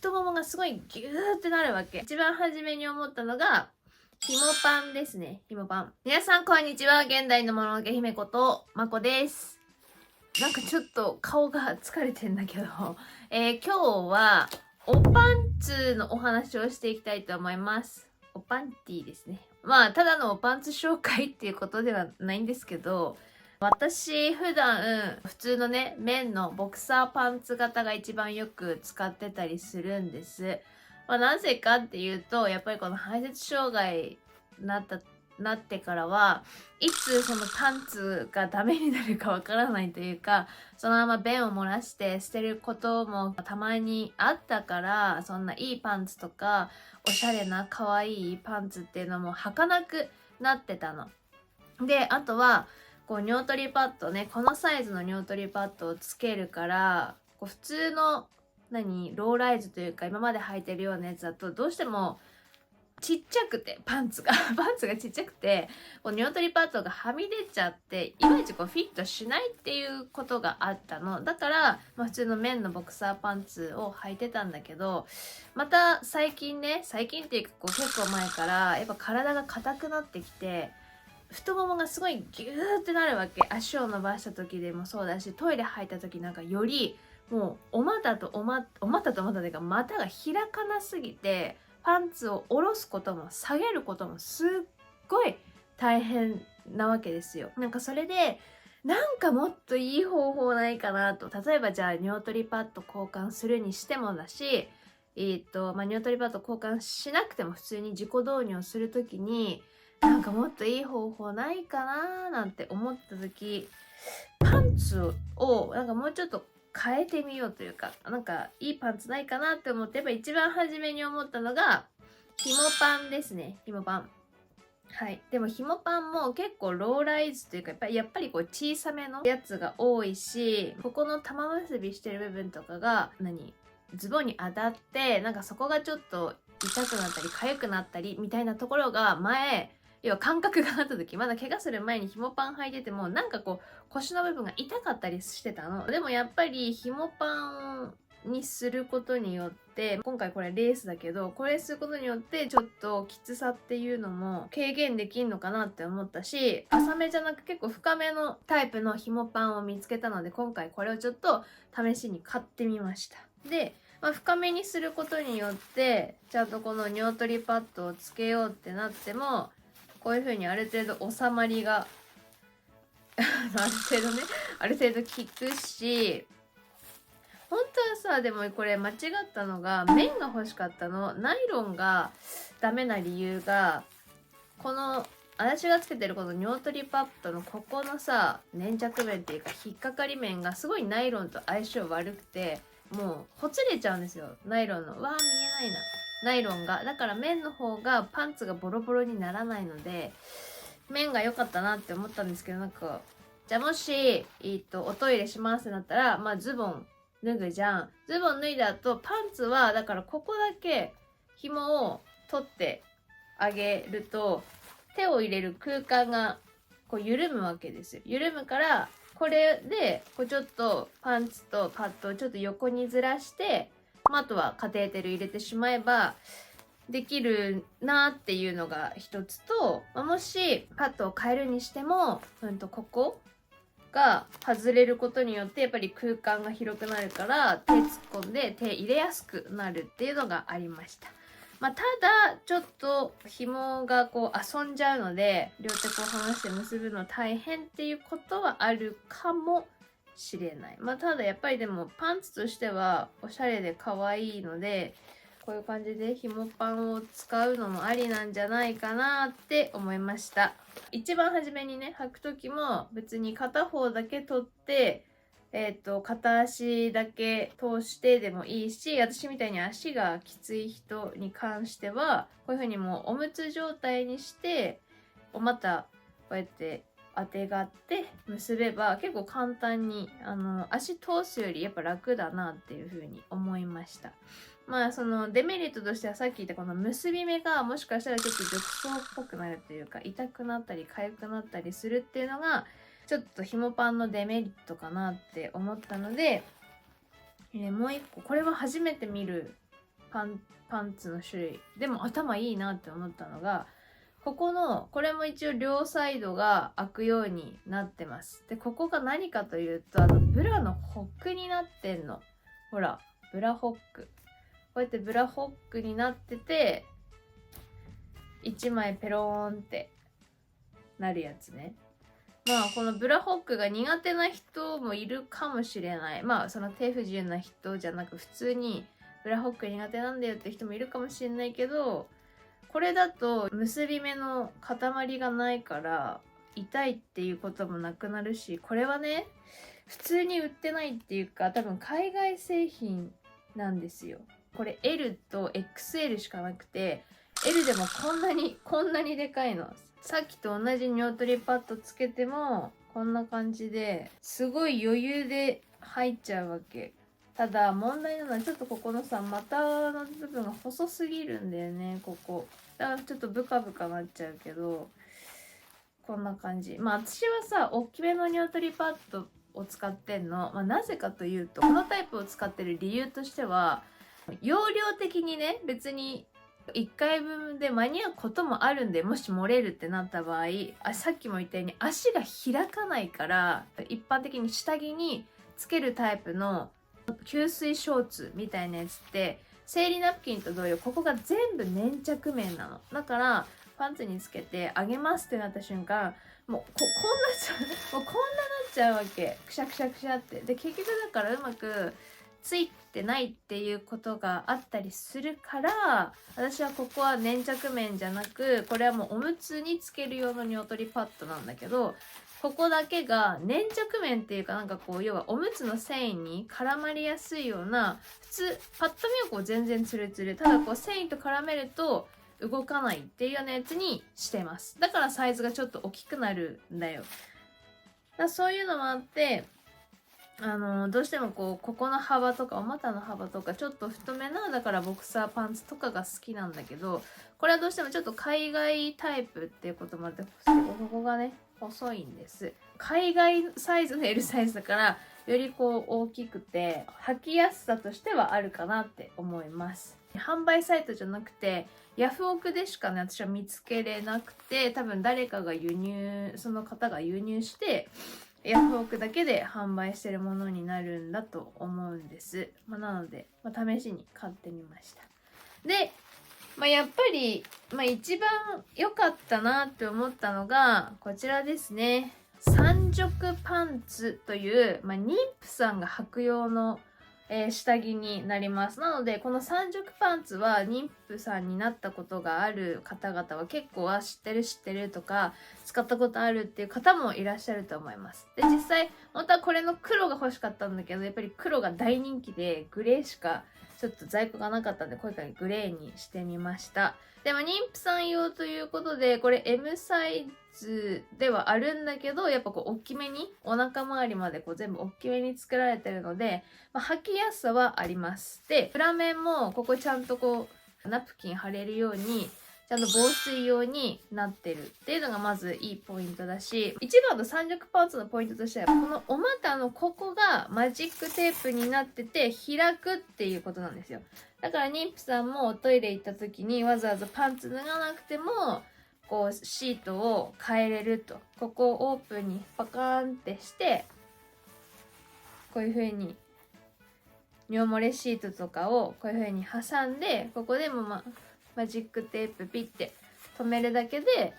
太ももがすごいギューってなるわけ。一番初めに思ったのが、ひもパンですね。ひもパン。皆さんこんにちは。現代のもののけ姫ことまこです。なんかちょっと顔が疲れてんだけど、今日はおパンツのお話をしていきたいと思います。おパンティですね。まあただのおパンツ紹介っていうことではないんですけど、私普段普通のね綿のボクサーパンツ型が一番よく使ってたりするんです。なぜかっていうと、やっぱりこの排泄障害なってからはいつそのパンツがダメになるかわからないというか、そのまま便を漏らして捨てることもたまにあったから、そんないいパンツとかおしゃれな可愛いパンツっていうのも履かなくなってたの。で、あとはこう尿取りパッドね、このサイズの尿取りパッドをつけるから、こう普通のローライズというか今まで履いてるようなやつだとどうしてもちっちゃくてパンツがちっちゃくて、こう尿取りパッドがはみ出ちゃっていまいちこうフィットしないっていうことがあったのだから、普通の綿のボクサーパンツを履いてたんだけど、また最近っていうかこう結構前からやっぱ体が硬くなってきて、太ももがすごいギューってなるわけ。足を伸ばした時でもそうだし、トイレ入った時なんかよりもうお股というか股が開かなすぎて、パンツを下ろすことも下げることもすっごい大変なわけですよ。なんかそれでなんかもっといい方法ないかなと。例えばじゃあ尿取りパッド交換するにしてもだし、尿取りパッド交換しなくても普通に自己導入する時になんかもっといい方法ないかななんて思った時、パンツをなんかもうちょっと変えてみようというか、なんかいいパンツないかなって思って、やっぱ一番初めに思ったのがひもパンですね。ひもパン。はい。でもひもパンも結構ローライズというか、やっぱりこう小さめのやつが多いし、ここの玉結びしてる部分とかがズボンに当たって、なんかそこがちょっと痛くなったり痒くなったりみたいなところが要は感覚があった時、まだ怪我する前にひもパン履いててもなんかこう腰の部分が痛かったりしてたの。でもやっぱりひもパンにすることによって、今回これレースだけど、これすることによってちょっときつさっていうのも軽減できんのかなって思ったし、浅めじゃなく結構深めのタイプのひもパンを見つけたので、今回これをちょっと試しに買ってみました。で、深めにすることによってちゃんとこの尿取りパッドをつけようってなっても、こういう風にある程度収まりがある程度効くし、本当はさ、でもこれ間違ったのが、綿が欲しかったの。ナイロンがダメな理由が、この私がつけてるこの尿取りパッドのここのさ、粘着面っていうか引っかかり面がすごいナイロンと相性悪くて、もうほつれちゃうんですよ、ナイロンの。見えないな、ナイロンが。だから綿の方がパンツがボロボロにならないので、綿が良かったなって思ったんですけど、なんかじゃあもし、おトイレしますってなったら、ズボン脱ぐじゃん。ズボン脱いだ後、パンツはだからここだけ紐を取ってあげると、手を入れる空間がこう緩むわけですよ。緩むから、これでこうちょっとパンツとパッドをちょっと横にずらして、あとはカテーテル入れてしまえばできるなっていうのが一つと、もしパッドを変えるにしても、ここが外れることによってやっぱり空間が広くなるから、手突っ込んで手入れやすくなるっていうのがありました。ただちょっと紐がこう遊んじゃうので、両手こう離して結ぶの大変っていうことはあるかもしれない。ただやっぱりでもパンツとしてはおしゃれで可愛いので、こういう感じで紐パンを使うのもありなんじゃないかなって思いました。一番初めにね、履く時も別に片方だけ取って、片足だけ通してでもいいし、私みたいに足がきつい人に関しては、こういう風にもうおむつ状態にして、またこうやって当てがって結べば結構簡単に足通すよりやっぱ楽だなっていう風に思いました。そのデメリットとしてはさっき言ったこの結び目がもしかしたらちょっと褥瘡っぽくなるというか、痛くなったり痒くなったりするっていうのがちょっとひもパンのデメリットかなって思ったので、もう一個これは初めて見るパンツの種類でも頭いいなって思ったのが、これも一応両サイドが開くようになってます。で、ここが何かというと、ブラのホックになってんの。ほら、ブラホック。こうやってブラホックになってて、1枚ペローンってなるやつね。まあこのブラホックが苦手な人もいるかもしれない。まあその手不自由な人じゃなく、普通にブラホック苦手なんだよって人もいるかもしれないけど、これだと結び目の塊がないから痛いっていうこともなくなるし、これはね、普通に売ってないっていうか、多分海外製品なんですよ。これ L と XL しかなくて、L でもこんなにでかいの。さっきと同じ尿取りパッドつけてもこんな感じですごい余裕で入っちゃうわけ。ただ問題なのはちょっとここのさ、股の部分が細すぎるんだよね、ここ。だからちょっとブカブカなっちゃうけど、こんな感じ。まあ私はさ、大きめの尿取りパッドを使ってんの。まあなぜかというと、このタイプを使ってる理由としては、容量的にね、別に1回分で間に合うこともあるんで、もし漏れるってなった場合、さっきも言ったように足が開かないから、一般的に下着につけるタイプの吸水ショーツみたいなやつって、生理ナプキンと同様、ここが全部粘着面なの。だからパンツにつけてあげますってなった瞬間、もうこんななっちゃうわけ。くしゃくしゃくしゃって。で、結局だからうまくついてないっていうことがあったりするから、私はここは粘着面じゃなく、これはもうおむつにつける用の尿取りパッドなんだけど、ここだけが粘着面っていうか、なんかこう、要はおむつの繊維に絡まりやすいような、普通パッと見はこう全然ツルツル、ただこう繊維と絡めると動かないっていうようなやつにしてます。だからサイズがちょっと大きくなるんだよ。そういうのもあって、どうしてもここの幅とかお股の幅とかちょっと太めな、だからボクサーパンツとかが好きなんだけど、これはどうしてもちょっと海外タイプっていうこともあって、ここがね細いんです。海外サイズの L サイズだから、よりこう大きくて履きやすさとしてはあるかなって思います。販売サイトじゃなくてヤフオクでしかね、私は見つけれなくて、多分誰かがその方が輸入してヤフオクだけで販売してるものになるんだと思うんです。なので、試しに買ってみました。で、やっぱり、一番良かったなって思ったのがこちらですね。三色パンツという、妊婦さんが履く用の下着になります。なのでこの三色パンツは妊婦さんになったことがある方々は結構知ってるとか使ったことあるっていう方もいらっしゃると思います。で、実際本当はこれの黒が欲しかったんだけど、やっぱり黒が大人気でグレーしかちょっと在庫がなかったんで、今回グレーにしてみました。でも妊婦さん用ということで、これ M サイズではあるんだけど、やっぱこう大きめに、お腹周りまでこう全部大きめに作られてるので、履きやすさはあります。で、裏面もここちゃんとこうナプキン貼れるように、ちゃんと防水用になってるっていうのがまずいいポイントだし、一番の三色パーツのポイントとしては、このお股のここがマジックテープになってて開くっていうことなんですよ。だから妊婦さんもおトイレ行った時にわざわざパンツ脱がなくても、こうシートを変えれると。ここをオープンにパカーンってして、こういう風に尿漏れシートとかをこういう風に挟んで、ここでもマジックテープピッて止めるだけで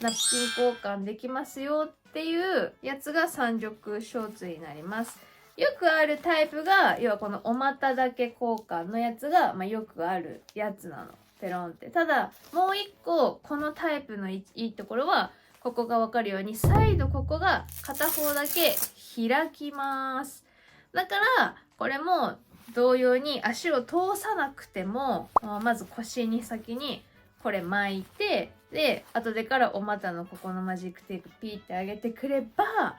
ナプキン交換できますよっていうやつが三色ショーツになります。よくあるタイプが、要はこのお股だけ交換のやつが、よくあるやつなの。ペロンって。ただ、もう一個、このタイプのいいところは、ここがわかるように、サイドここが片方だけ開きます。だから、これも同様に足を通さなくても、まず腰に先にこれ巻いて、で、後でからお股のここのマジックテープピーって上げてくれば、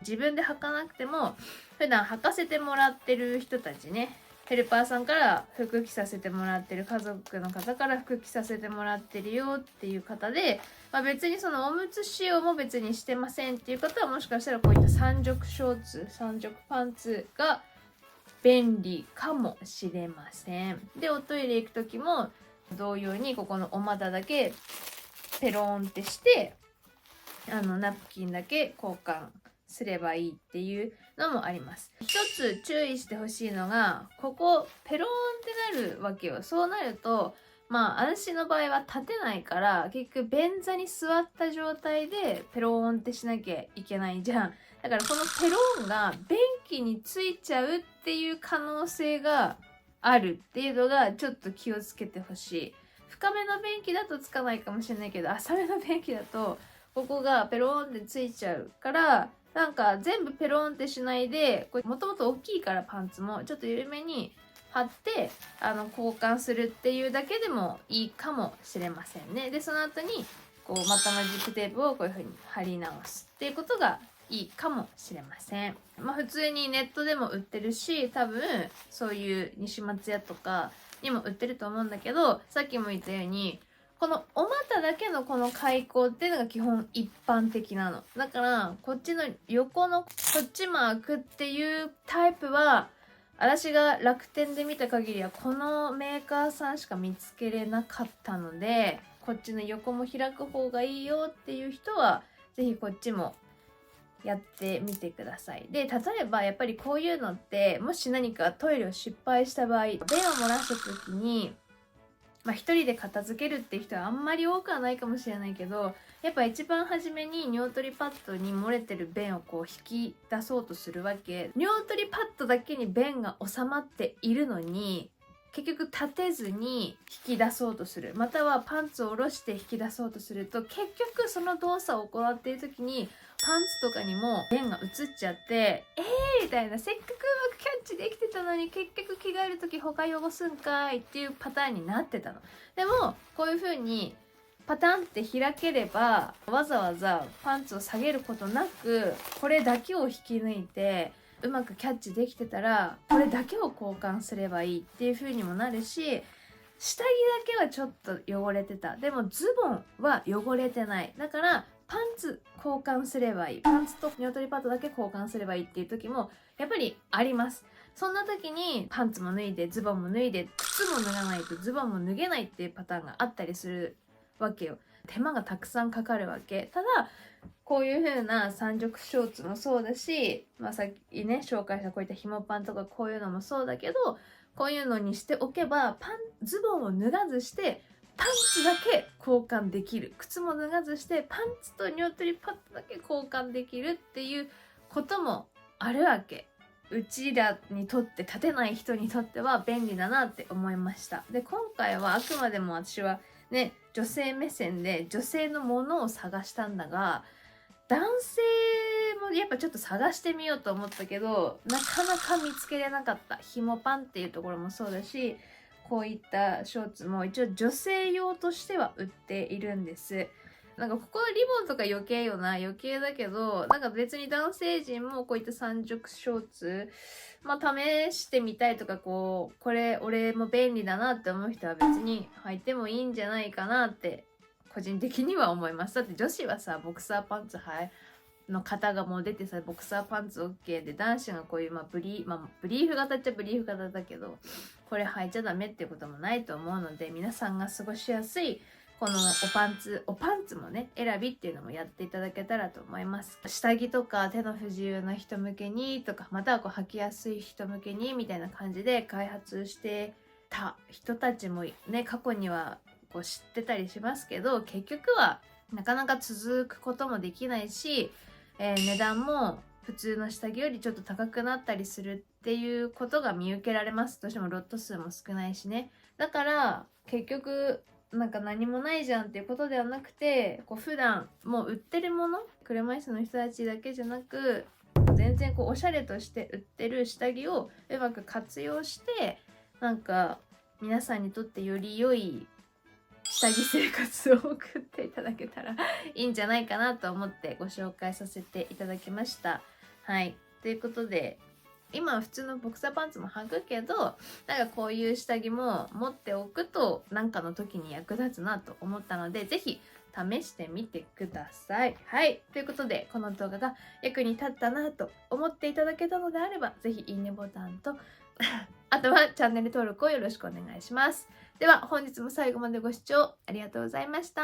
自分で履かなくても、普段履かせてもらってる人たちね、ヘルパーさんから服着させてもらってる、家族の方から服着させてもらってるよっていう方で、別にそのおむつ仕様も別にしてませんっていう方は、もしかしたらこういった三色ショーツ、三色パンツが便利かもしれません。で、おトイレ行く時も同様にここのお股だけペロンってしてナプキンだけ交換すればいいっていうのもあります。一つ注意してほしいのが、ここペローンってなるわけよ。そうなると私の場合は立てないから、結局便座に座った状態でペローンってしなきゃいけないじゃん。だからこのペローンが便器についちゃうっていう可能性があるっていうのがちょっと気をつけてほしい。深めの便器だとつかないかもしれないけど、浅めの便器だとここがペローンってついちゃうから、なんか全部ペローンってしないで、これもともと大きいからパンツもちょっと緩めに貼って交換するっていうだけでもいいかもしれませんね。でその後にこうまたマジックテープをこういう風に貼り直すっていうことがいいかもしれません。普通にネットでも売ってるし、多分そういう西松屋とかにも売ってると思うんだけど、さっきも言ったようにこのお股だけのこの開口っていうのが基本一般的なの。だからこっちの横のこっちも開くっていうタイプは、私が楽天で見た限りはこのメーカーさんしか見つけれなかったので、こっちの横も開く方がいいよっていう人はぜひこっちもやってみてください。で、例えばやっぱりこういうのって、もし何かトイレを失敗した場合、便を漏らした時に一人で片付けるっていう人はあんまり多くはないかもしれないけど、やっぱ一番初めに尿取りパッドに漏れてる便をこう引き出そうとするわけ。尿取りパッドだけに便が収まっているのに、結局立てずに引き出そうとする、またはパンツを下ろして引き出そうとすると、結局その動作を行っている時にパンツとかにも便が移っちゃって、みたいな、せっかくうまくキャッチできてたのに結局着替える時他汚すんかいっていうパターンになってたの。でもこういう風にパタンって開ければ、わざわざパンツを下げることなくこれだけを引き抜いてうまくキャッチできてたら、これだけを交換すればいいっていう風にもなるし、下着だけはちょっと汚れてた、でもズボンは汚れてない、だからパンツ交換すればいい、パンツと尿取りパッドだけ交換すればいいっていう時もやっぱりあります。そんな時にパンツも脱いでズボンも脱いで靴も脱がないとズボンも脱げないっていうパターンがあったりするわけよ。手間がたくさんかかるわけ。ただこういう風な三色ショーツもそうだし、さっきね紹介したこういった紐パンとかこういうのもそうだけど、こういうのにしておけばズボンを脱がずしてパンツだけ交換できる、靴も脱がずしてパンツと尿取りパッドだけ交換できるっていうこともあるわけ。うちらにとって、立てない人にとっては便利だなって思いました。で今回はあくまでも私はね女性目線で女性のものを探したんだが、男性もやっぱちょっと探してみようと思ったけどなかなか見つけれなかった。紐パンっていうところもそうだし、こういったショーツも一応女性用としては売っているんです。なんかここのリボンとか余計よな、余計だけど、なんか別に男性陣もこういった三色ショーツ試してみたいとか、これ俺も便利だなって思う人は別に履いてもいいんじゃないかなって個人的には思います。だって女子はさボクサーパンツの型がもう出てさ、ボクサーパンツ OK で、男子がこういうブリーフ型っちゃブリーフ型だけど、これ履いちゃダメっていうこともないと思うので、皆さんが過ごしやすいこのおパンツもね選びっていうのもやっていただけたらと思います。下着とか手の不自由な人向けにとか、またはこう履きやすい人向けにみたいな感じで開発してた人たちもね過去にはこう知ってたりしますけど、結局はなかなか続くこともできないし、値段も普通の下着よりちょっと高くなったりするっていうことが見受けられます。どうしてもロット数も少ないしね。だから結局なんか何もないじゃんっていうことではなくて、こう普段もう売ってるもの、車椅子の人たちだけじゃなく全然こうおしゃれとして売ってる下着をうまく活用して、なんか皆さんにとってより良い下着生活を送っていただけたらいいんじゃないかなと思ってご紹介させていただきました。はい、ということで今は普通のボクサーパンツも履くけど、なんかこういう下着も持っておくと何かの時に役立つなと思ったので、ぜひ試してみてください。はい、ということでこの動画が役に立ったなと思っていただけたのであれば、ぜひいいねボタンとあとはチャンネル登録をよろしくお願いします。では本日も最後までご視聴ありがとうございました。